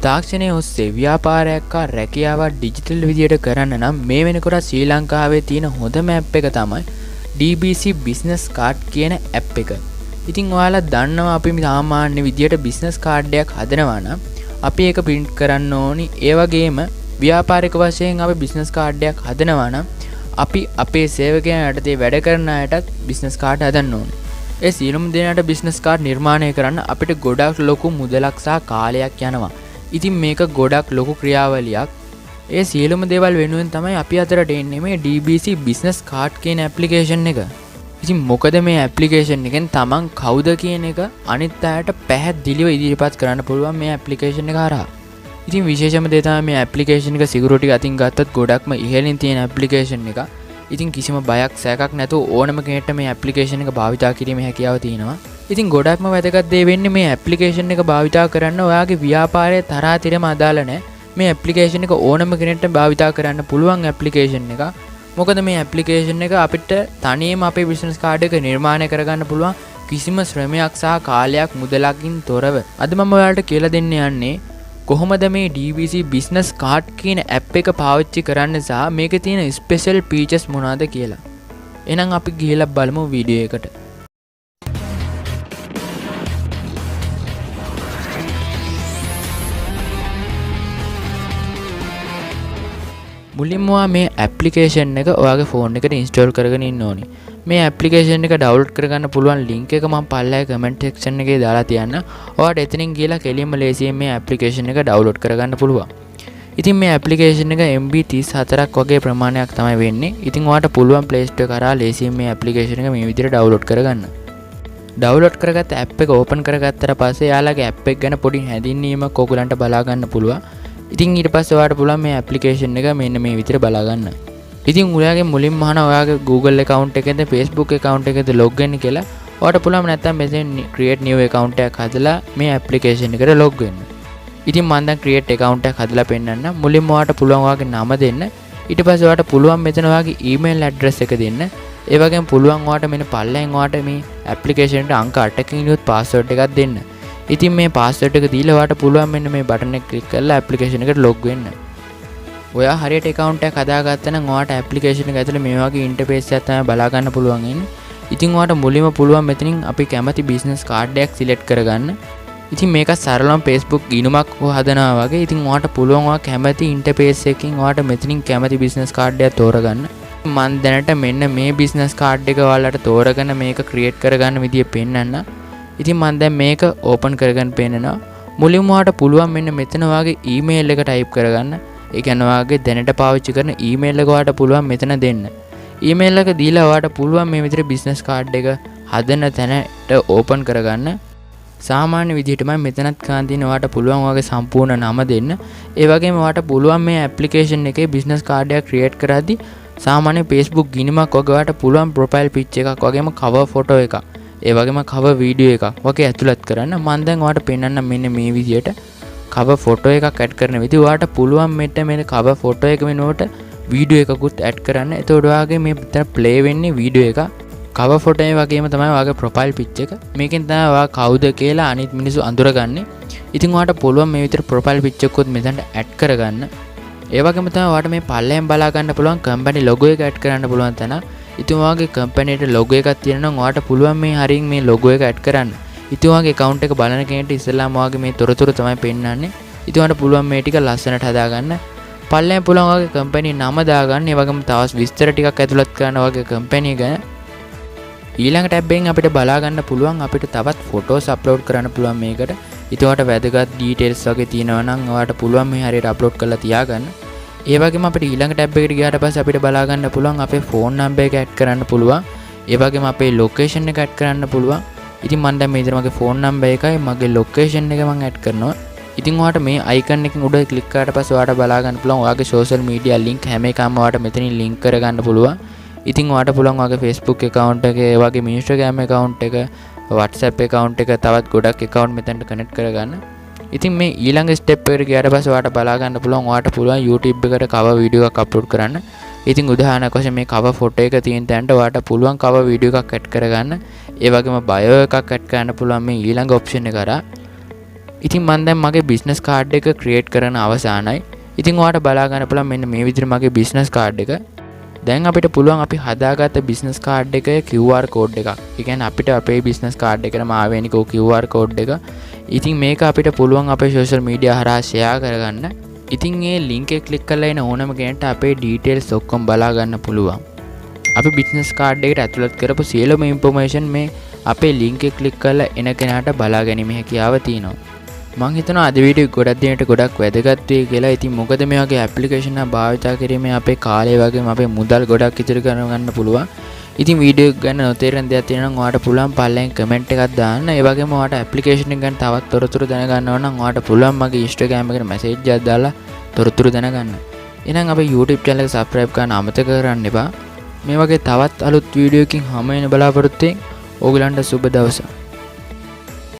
තාක්ෂණය ඔස්සේ ව්‍යාපාරයක් හා රැකියාවක් ඩිජිටල් විදියට කරන්න නම් මේ වෙනකොට ශ්‍රී ලංකාවේ තියෙන හොඳම ඇප් එක තමයි DBC business card කියන ඇප් එක. ඉතින් ඔයාලා දන්නවා අපි සාමාන්‍ය විදියට business card එකක් හදනවා නම් අපි ඒක print කරන්න ඕනි. ඒ වගේම ව්‍යාපාරික වශයෙන් අපි business card එකක් හදනවා නම් අපි අපේ සේවකයන් යටතේ වැඩ කරන අයටත් business card හදන්න ඕනේ. ඒ සියලුම දෙනාට business card නිර්මාණය කරන්න අපිට ගොඩක් ලොකු මුදලක් සහ කාලයක් යනවා. ඉතින් මේක ගොඩක් ලොකු ක්‍රියාවලියක්. ඒ සියලුම දේවල් වෙනුවෙන් තමයි අපි අතරට එන්නේ මේ DBC business card කියන application එක. ඉතින් මොකද මේ application එකෙන් තමන් කවුද කියන එක අනිත් අයට පැහැදිලිව ඉදිරිපත් කරන්න පුළුවන් මේ application එක හරහා. ඉතින් විශේෂම දේ තමයි මේ application එක security අතින් ගත්තත් ගොඩක්ම ඉහළින් තියෙන application එක. ඉතින් කිසිම බයක් සැකක් නැතුව ඕනම කෙනෙක්ට මේ application එක භාවිතා කිරීමේ හැකියාව තියෙනවා. ඉතින් ගොඩක්ම වැදගත් දේ වෙන්නේ මේ application එක භාවිතා කරන්න ඔයාගේ ව්‍යාපාරයේ තරාතිරම අදාළ නැහැ. මේ application එක ඕනම කෙනෙක්ට භාවිතා කරන්න පුළුවන් application එකක්. මොකද මේ application එක අපිට තනියම අපේ business card එක නිර්මාණය කරගන්න පුළුවන් කිසිම ශ්‍රමයක් සහ කාලයක් මුදලකින් තොරව. අද මම ඔයාලට කියලා දෙන්න යන්නේ කොහොමද මේ DBC business card කියන app එක පාවිච්චි කරන්න සහ මේකේ තියෙන special features මොනවද කියලා. එහෙනම් අපි ගිහලා බලමු වීඩියෝ එකට. මුලින්ම මේ application එක ඔයාගේ phone එකට install කරගෙන ඉන්න ඕනි. මේ application එක download කරගන්න පුළුවන් link එක මම පල්ලෙහාගේ comment section එකේ දාලා තියන්න. ඔයාලට එතනින් ගිහලා කෙලින්ම ලේසියෙන් මේ application එක download කරගන්න පුළුවන්. ඉතින් මේ application එක MB 34ක් වගේ ප්‍රමාණයක් තමයි වෙන්නේ. ඉතින් ඔයාලට පුළුවන් Play Store කරා ලේසියෙන් මේ application එක මේ විදිහට download කරගන්න. download කරගත්ත app එක open කරගත්තට පස්සේ යාළුවගේ app එක ගැන පොඩි හැඳින්වීමක් ඔයගලන්ට බලා ගන්න පුළුවන්. ඉතින් ඊට පස්සේ ඔයාලට පුළුවන් මේ application එක මෙන්න මේ විදිහට බලා ගන්න. ඉතින් ඔයාගේ මුලින්ම අහන ඔයාගේ Google account එකේද Facebook account එකේද log වෙන්න කියලා. ඔයාලට පුළුවන් නැත්නම් මෙතෙන් create new account එකක් හදලා මේ application එකට log වෙන්න. ඉතින් මම දැන් create account එකක් හදලා පෙන්නන්න. මුලින්ම ඔයාලට පුළුවන් ඔයාගේ නම දෙන්න. ඊට පස්සේ ඔයාලට පුළුවන් මෙතන ඔයාගේ email address එක දෙන්න. ඒ වගේම පුළුවන් ඔයාලට මෙන්න පල්ලෙන් ඔයාලට මේ application එකට අංක 8කින් යුත් password එකක් දෙන්න. ඉතින් මේ password එක දීලා ඔයාලට පුළුවන් මෙන්න මේ button එක click කරලා application එකට log වෙන්න. ඔයා හරියට account එකක් හදාගත්තා නම් ඔයාට application එක ඇතුලේ මේ වගේ interface එකක් තමයි බලා ගන්න පුළුවන් ඉන්නේ. ඉතින් ඔයාට මුලින්ම පුළුවන් මෙතනින් අපි කැමති business card එකක් select කරගන්න. ඉතින් මේක සරලවම Facebook ගිණුමක් හදනවා වගේ. ඉතින් ඔයාට පුළුවන් ඔයා කැමති interface එකකින් ඔයාට මෙතනින් කැමති business card එකක් තෝරගන්න. මම දැනට මෙන්න මේ business card එක ඔයාලට තෝරගෙන මේක create කරගන්න විදිය පෙන්නන්න. ඉතින් මම දැන් මේක open කරගෙන පෙන්නනවා. මුලින්ම ඔයාට පුළුවන් මෙන්න මෙතන ඔයාගේ email එක type කරගන්න. ඒ කියන්නේ ඔයාගේ දැනට පාවිච්චි කරන email එක ඔයාට පුළුවන් මෙතන දෙන්න. email එක දීලා ඔයාට පුළුවන් මේ විදිහට business card එක හදන තැනට open කරගන්න. සාමාන්‍ය විදිහටම මෙතනත් ගන්න තියෙන ඔයාට පුළුවන් ඔයාගේ සම්පූර්ණ නම දෙන්න. ඒ වගේම ඔයාට පුළුවන් මේ application එකේ business card එක create කරද්දී සාමාන්‍ය Facebook ගිණුමක් වගේ ඔයාට පුළුවන් profile picture එකක් වගේම cover photo එකක්. ඒ වගේම cover video එකක් වගේ ඇතුළත් කරන්න. මම දැන් ඔයාට පෙන්නන්න මෙන්න මේ විදිහට cover photo එකක් add කරන විදිහ. ඔයාට පුළුවන් මේ cover photo එක වෙනුවට video එකකුත් add කරන්න. එතකොට ඔයාගේ මේ මෙතන play වෙන්නේ video එක. cover photo එක වගේම තමයි ඔයාගේ profile picture එක. මේකෙන් තමයි ඔයා කවුද කියලා අනිත් මිනිස්සු අඳුරගන්නේ. ඉතින් ඔයාට පුළුවන් මේ විතර profile picture එකකුත් මෙතනට add කරගන්න. ඒ වගේම තමයි ඔයාට මේ පල්ලෙන් බලා ගන්න පුළුවන් company logo එක add කරන්න පුළුවන් තැන. ඉතින් ඔයාගේ company එකට logo එකක් තියෙනවා නම් ඔයාට පුළුවන් මේ හරියෙන් මේ logo එක add කරන්න. ඉතින් ඔයාගේ account එක බලන කෙනෙක්ට ඉස්සෙල්ලාම ඔයාගේ මේ තොරතුරු තමයි පෙන්නන්නේ. ඉතින් ඔයාලට පුළුවන් මේ ටික ලස්සනට හදාගන්න. පල්ලෙන් පුළුවන් ඔයාගේ company නම දාගන්න. ඒ වගේම තවත් විස්තර ටිකක් ඇතුළත් කරන්න ඔයාගේ company ගැන. ඊළඟ tab එකෙන් අපිට බලා ගන්න පුළුවන් අපිට තවත් photos upload කරන්න පුළුවන් මේකට. ඉතින් ඔයාලට වැදගත් details වගේ තියෙනවා නම් ඔයාලට පුළුවන් මේ හරියට upload කරලා තියාගන්න. ඒ වගේම අපිට ඊළඟ tab එකට ගියාට පස්සේ අපිට බලා ගන්න පුළුවන් අපේ phone number එක add කරන්න පුළුවන්. ඒ වගේම අපේ location එක add කරන්න පුළුවන්. ඉතින් මම දැන් මේ විදිහට මගේ phone number එකයි මගේ location එක මම add කරනවා. ඉතින් ඔයාට මේ icon එකෙන් උඩ click කරාට පස්සේ ඔයාට බලා ගන්න පුළුවන් ඔයාගේ social media link හැම එකම ඔයාට මෙතනින් link කරගන්න පුළුවන්. ඉතින් ඔයාට පුළුවන් ඔයාගේ Facebook account එක, ඒ වගේම Instagram account එක, WhatsApp account එක තවත් ගොඩක් account මෙතනට connect කරගන්න. ඉතින් මේ ඊළඟ step එකට ගියාට පස්සේ ඔයාට බලා ගන්න පුළුවන් ඔයාට පුළුවන් YouTube එකට cover video එකක් upload කරන්න. ඉතින් උදාහරණයක් වශයෙන් මේ cover photo එක තියෙන තැනට ඔයාට පුළුවන් cover video එකක් add කරගන්න. ඒ වගේම bio එකක් add කරන්න පුළුවන් මේ ඊළඟ option එක කරා. ඉතින් මම දැන් මගේ බිස්නස් කාඩ් එක ක්‍රියේට් කරන අවසానයි. ඉතින් ඔයාලට බලා ගන්න පුළුවන් මෙන්න මේ විදිහට මගේ බිස්නස් කාඩ් එක. දැන් අපිට පුළුවන් අපි හදාගත්ත බිස්නස් කාඩ් එකේ QR කෝඩ් එකක්. ඒ කියන්නේ අපිට අපේ බිස්නස් කාඩ් එකටම ආවේනික QR කෝඩ් එක. ඉතින් මේක අපිට පුළුවන් අපේ සෝෂල් මීඩියා හරහා ෂෙයා කරගන්න. ඉතින් මේ ලින්ක් එක ක්ලික් කරලා එන ඕනම කෙනෙක්ට අපේ ඩීටේල්ස් ඔක්කොම බලා ගන්න පුළුවන්. අපි බිස්නස් කාඩ් එකට ඇතුළත් කරපු සියලුම ඉන්ෆෝමේෂන් මේ අපේ ලින්ක් එක ක්ලික් කරලා එන කෙනාට බලා ගැනීම හැකියාව තියෙනවා. මම හිතනවා අද වීඩියෝ ගොඩක් දෙනෙක්ට ගොඩක් වැදගත් වෙයි කියලා. ඉතින් මොකද මේ වගේ ඇප්ලිකේෂන් එක භාවිතා කිරීමෙන් අපේ කාලය වගේම අපේ මුදල් ගොඩක් ඉතිරි කරගන්න පුළුවන්. ඉතින් වීඩියෝ එක ගැන නොතේරෙන දෙයක් තියෙනවා නම් ඔයාලට පුළුවන් පල්ලෙන් කමෙන්ට් එකක් දාන්න. ඒ වගේම ඔයාලට ඇප්ලිකේෂන් එක ගැන තවත් තොරතුරු දැනගන්න ඕන නම් ඔයාලට පුළුවන් මගේ Instagram එකට මැසේජ් එකක් දාලා තොරතුරු දැනගන්න. එහෙනම් අපේ YouTube channel එක subscribe කරන්න අමතක කරන්න එපා. මේ වගේ තවත් අලුත් වීඩියෝ එකකින් හැම වෙලේම බලාපොරොත්තු වෙන්න. ඕගලන්ට සුබ දවසක්.